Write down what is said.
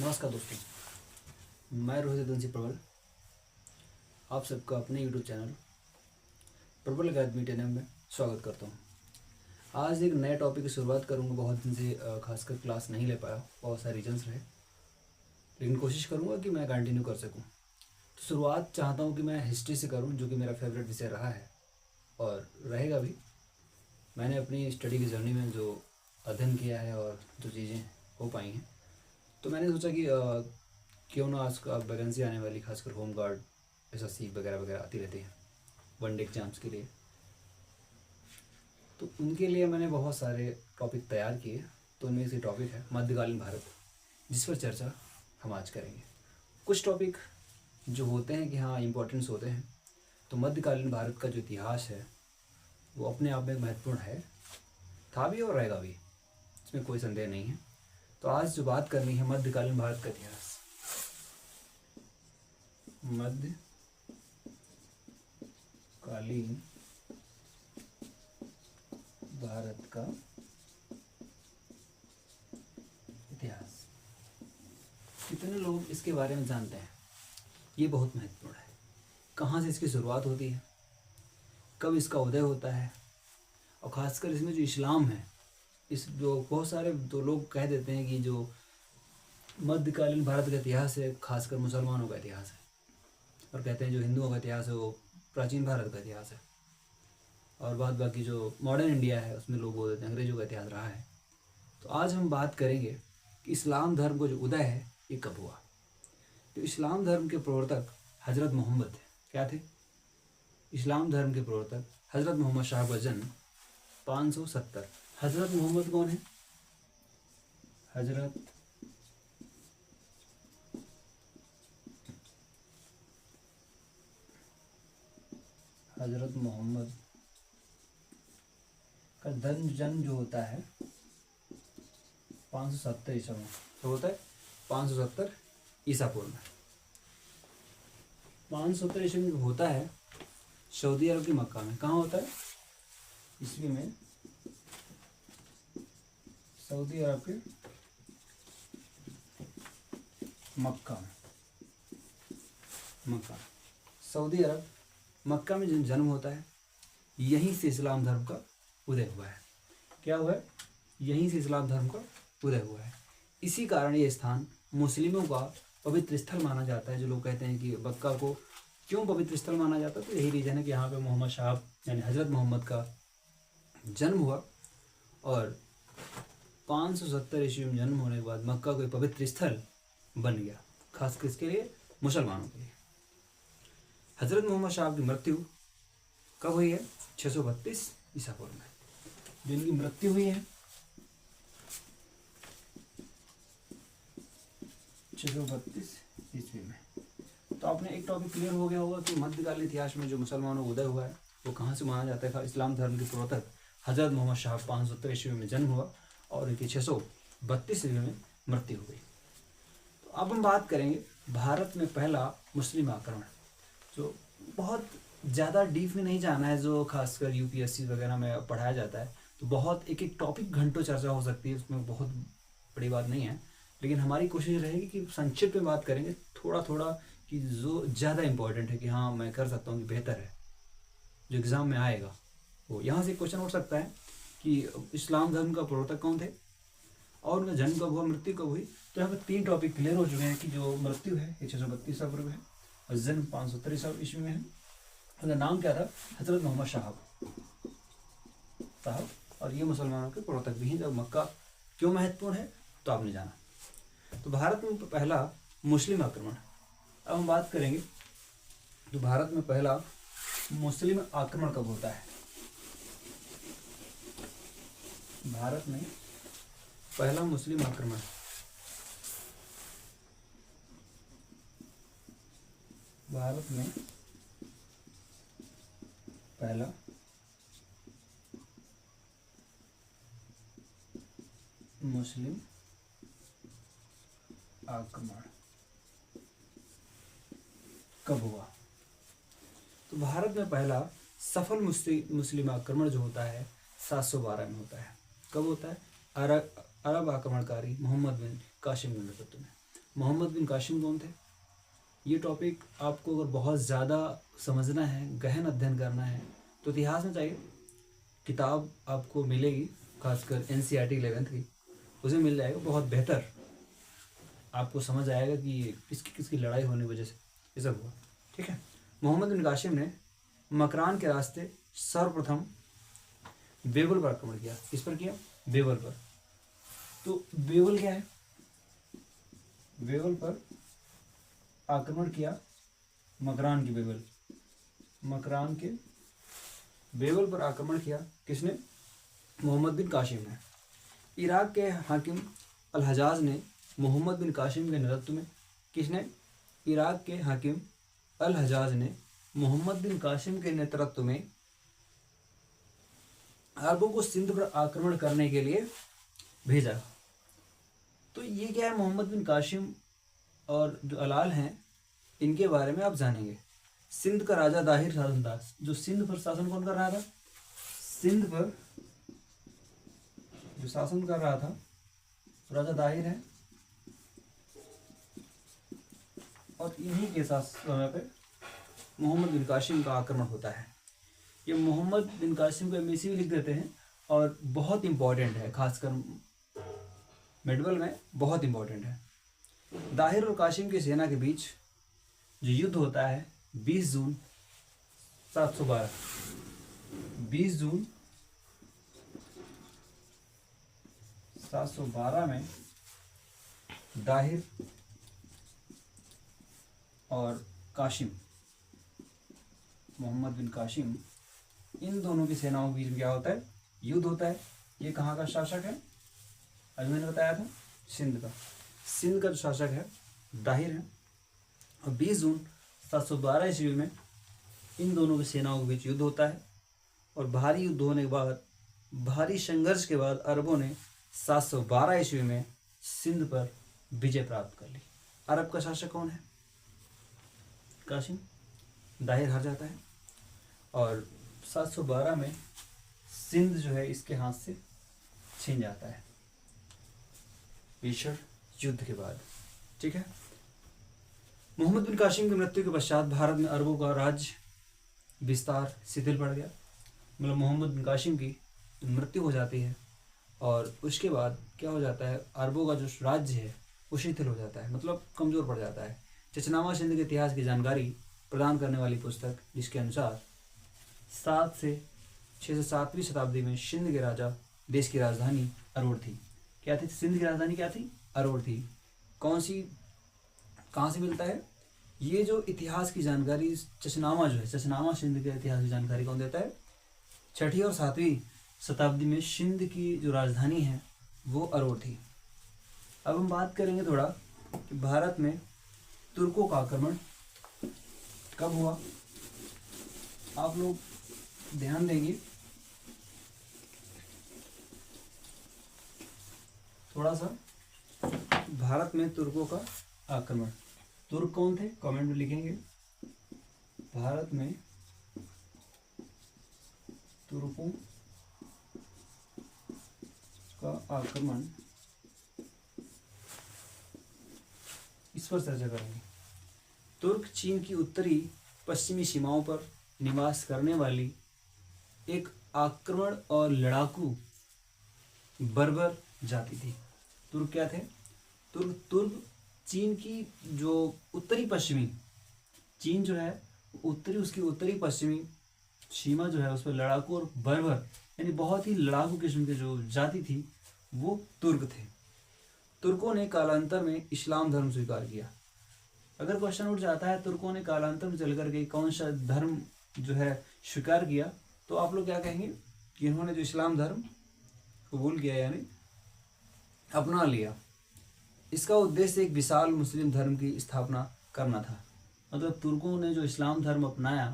नमस्कार दोस्तों, मैं रोहित प्रबल आप सबका अपने यूट्यूब चैनल प्रबल अकादमी टेनम में स्वागत करता हूं। आज एक नए टॉपिक की शुरुआत करूंगा। बहुत दिन से खासकर क्लास नहीं ले पाया, बहुत सारे रीजंस रहे, लेकिन कोशिश करूंगा कि मैं कंटिन्यू कर सकूं। तो शुरुआत चाहता हूं कि मैं हिस्ट्री से करूं, जो कि मेरा फेवरेट विषय रहा है और रहेगा भी। मैंने अपनी स्टडी की जर्नी में जो अध्ययन किया है और जो चीज़ें हो पाई हैं, तो मैंने सोचा कि क्यों ना आज का वैकेंसी आने वाली, खासकर होम गार्ड, एसएससी वगैरह वगैरह आती रहती हैं वनडे एग्जाम्स के लिए, तो उनके लिए मैंने बहुत सारे टॉपिक तैयार किए। तो उनमें से टॉपिक है मध्यकालीन भारत, जिस पर चर्चा हम आज करेंगे। कुछ टॉपिक जो होते हैं कि हाँ इम्पोर्टेंस होते हैं, तो मध्यकालीन भारत का जो इतिहास है वो अपने आप में महत्वपूर्ण है, था भी और रहेगा भी, इसमें कोई संदेह नहीं है। तो आज जो बात करनी है मध्यकालीन भारत का इतिहास, मध्यकालीन भारत का इतिहास। कितने लोग इसके बारे में जानते हैं? ये बहुत महत्वपूर्ण है। कहाँ से इसकी शुरुआत होती है, कब इसका उदय होता है, और ख़ासकर इसमें जो इस्लाम है, इस जो बहुत सारे तो लोग कह देते हैं कि जो मध्यकालीन भारत का इतिहास है खासकर मुसलमानों का इतिहास है, और कहते हैं जो हिंदुओं का इतिहास है वो प्राचीन भारत का इतिहास है, और बाद बाकी जो मॉडर्न इंडिया है उसमें लोग बोल देते हैं अंग्रेजों का इतिहास रहा है। तो आज हम बात करेंगे कि इस्लाम धर्म को जो उदय है ये कब हुआ। तो इस्लाम धर्म के प्रवर्तक हज़रत मोहम्मद थे। क्या थे? इस्लाम धर्म के प्रवर्तक हज़रत मोहम्मद शाह का जन्म 570। हज़रत मोहम्मद कौन है? हज़रत मोहम्मद का जन्म जो होता है 570 ईसा में, तो होता है 570 ईसा पूर्व में। 570 ईस्वी में होता है सऊदी अरब की मक्का में। कहाँ होता है? ईस्वी में सऊदी अरब के मक्का में। सऊदी अरब मक्का में जन्म होता है। यहीं से इस्लाम धर्म का उदय हुआ है। क्या हुआ है? यहीं से इस्लाम धर्म का उदय हुआ है। इसी कारण ये स्थान मुस्लिमों का पवित्र स्थल माना जाता है। जो लोग कहते हैं कि मक्का को क्यों पवित्र स्थल माना जाता है, तो यही रीज़न है कि यहाँ पे मोहम्मद शाह यानी हज़रत मोहम्मद का जन्म हुआ, और 570 ईस्वी में जन्म होने के बाद मक्का कोई पवित्र स्थल बन गया, खास कर इसके लिए मुसलमानों के लिए। हज़रत मोहम्मद शाह की मृत्यु कब हुई है? 632 ईसा पूर्व में जो इनकी मृत्यु हुई है 632 ईस्वी में। तो आपने एक टॉपिक क्लियर हो गया होगा कि मध्यकालीन इतिहास में जो मुसलमानों का उदय हुआ है वो कहाँ से माना जाता है। इस्लाम धर्म के प्रवर्तक हज़रत मोहम्मद शाह 570 ईस्वी में जन्म हुआ और इनकी 632 ईस्वी में मृत्यु हो गई। तो अब हम बात करेंगे भारत में पहला मुस्लिम आक्रमण। जो बहुत ज़्यादा डीप में नहीं जाना है, जो खासकर यूपीएससी वगैरह में पढ़ाया जाता है, तो बहुत एक एक टॉपिक घंटों चर्चा हो सकती है, उसमें बहुत बड़ी बात नहीं है। लेकिन हमारी कोशिश रहेगी कि संक्षिप्त में बात करेंगे थोड़ा थोड़ा, कि जो ज़्यादा इम्पोर्टेंट है कि हाँ मैं कर सकता हूँ कि बेहतर है, जो एग्ज़ाम में आएगा वो। यहाँ से क्वेश्चन उठ सकता है कि इस्लाम धर्म का प्रवर्तक कौन थे और उनका जन्म कब हुआ, मृत्यु कब हुई। तो यहाँ पर 3 टॉपिक क्लियर हो चुके हैं कि जो मृत्यु है ये 632 ईसा पूर्व है और जन्म 570 ईसा ईस्वी में है। उनका नाम क्या था? हज़रत मोहम्मद साहब, और ये मुसलमानों के प्रवर्तक भी हैं। जब मक्का क्यों महत्वपूर्ण है तो आपने जाना। तो भारत में पहला मुस्लिम आक्रमण, अब हम बात करेंगे तो भारत में पहला मुस्लिम आक्रमण कब होता है? भारत में पहला मुस्लिम आक्रमण भारत में पहला मुस्लिम आक्रमण कब हुआ? तो भारत में पहला सफल मुस्लिम आक्रमण जो होता है 712 में होता है। कब होता है? अरब आक्रमणकारी मोहम्मद बिन कासिम के नेतृत्व में। मोहम्मद बिन कासिम कौन थे? ये टॉपिक आपको अगर बहुत ज़्यादा समझना है, गहन अध्ययन करना है, तो इतिहास में चाहिए किताब आपको मिलेगी, खासकर NCERT 11th की, उसे मिल जाएगा। बहुत बेहतर आपको समझ आएगा कि ये किसकी किसकी लड़ाई होने की वजह से ये सब हुआ। ठीक है। मोहम्मद बिन कासिम ने मकरान के रास्ते सर्वप्रथम बेवल पर आक्रमण किया। किस पर किया? बेवल पर। तो बेवल क्या है? बेवल पर आक्रमण किया, मकरान की बेवल, मकरान के बेवल पर आक्रमण किया। किसने? मोहम्मद बिन कासिम ने। इराक के हाकिम अल हजाज ने मोहम्मद बिन कासिम के नेतृत्व में, किसने? इराक के हाकिम अल हजाज ने मोहम्मद बिन कासिम के नेतृत्व में अरबों को सिंध पर आक्रमण करने के लिए भेजा। तो ये क्या है? मोहम्मद बिन कासिम और जो अलाल हैं, इनके बारे में आप जानेंगे। सिंध का राजा दाहिर शासन था। जो सिंध पर शासन कौन कर रहा था? सिंध पर जो शासन कर रहा था राजा दाहिर है, और इन्हीं के समय पे मोहम्मद बिन कासिम का आक्रमण होता है। ये मोहम्मद बिन कासिम को MSc भी लिख देते हैं, और बहुत इंपॉर्टेंट है, खासकर मेडवल में बहुत इंपॉर्टेंट है। दाहिर और कासिम की सेना के बीच जो युद्ध होता है 20 जून 712, 20 जून 712 में दाहिर और कासिम, मोहम्मद बिन कासिम, इन दोनों की सेनाओं के बीच में क्या होता है? युद्ध होता है। ये कहाँ का शासक है? अभी मैंने बताया था सिंध का। सिंध का जो शासक है दाहिर है, और 20 जून 712 ईस्वी में इन दोनों की सेनाओं के बीच युद्ध होता है। और भारी युद्ध होने के बाद, भारी संघर्ष के बाद अरबों ने 712 ईस्वी में सिंध पर विजय प्राप्त कर ली। अरब का शासक कौन है? कासिम। दाहिर हार जाता है, और 712 में सिंध जो है इसके हाथ से छीन जाता है भीषण युद्ध के बाद। ठीक है। मोहम्मद बिन कासिम की मृत्यु के पश्चात भारत में अरबों का राज्य विस्तार शिथिल पड़ गया। मतलब मोहम्मद बिन कासिम की मृत्यु हो जाती है, और उसके बाद क्या हो जाता है? अरबों का जो राज्य है वो शिथिल हो जाता है, मतलब कमज़ोर पड़ जाता है। चचनामा सिंध के इतिहास की जानकारी प्रदान करने वाली पुस्तक, जिसके अनुसार 6 से 7वीं शताब्दी में सिंध के राजा देश की राजधानी अरोड़ थी। क्या थी? सिंध की राजधानी क्या थी? अरोड़ थी। कौन सी, कहाँ से मिलता है ये जो इतिहास की जानकारी? चचनामा जो है, चचनामा सिंध के इतिहास की जानकारी कौन देता है? 6वीं और 7वीं शताब्दी में सिंध की जो राजधानी है वो अरोड़ थी। अब हम बात करेंगे थोड़ा कि भारत में तुर्कों का आक्रमण कब हुआ। आप लोग ध्यान देंगे थोड़ा सा, भारत में तुर्कों का आक्रमण। तुर्क कौन थे? कमेंट में लिखेंगे। भारत में तुर्कों का आक्रमण, इस पर चर्चा करेंगे। तुर्क चीन की उत्तरी पश्चिमी सीमाओं पर निवास करने वाली एक आक्रमण और लड़ाकू बर्बर जाति थी। तुर्क क्या थे? तुर्क चीन की जो उत्तरी पश्चिमी, चीन जो है उत्तरी, उसकी उत्तरी पश्चिमी सीमा जो है उस पर लड़ाकू और बर्बर, यानी बहुत ही लड़ाकू किस्म की जो जाति थी वो तुर्क थे। तुर्कों ने कालांतर में इस्लाम धर्म स्वीकार किया। अगर क्वेश्चन उठ जाता है तुर्कों ने कालांतर में चल करके कौन सा धर्म जो है स्वीकार किया, तो आप लोग क्या कहेंगे कि इन्होंने जो इस्लाम धर्म कबूल किया, यानी अपना लिया। इसका उद्देश्य एक विशाल मुस्लिम धर्म की स्थापना करना था। मतलब तुर्कों ने जो इस्लाम धर्म अपनाया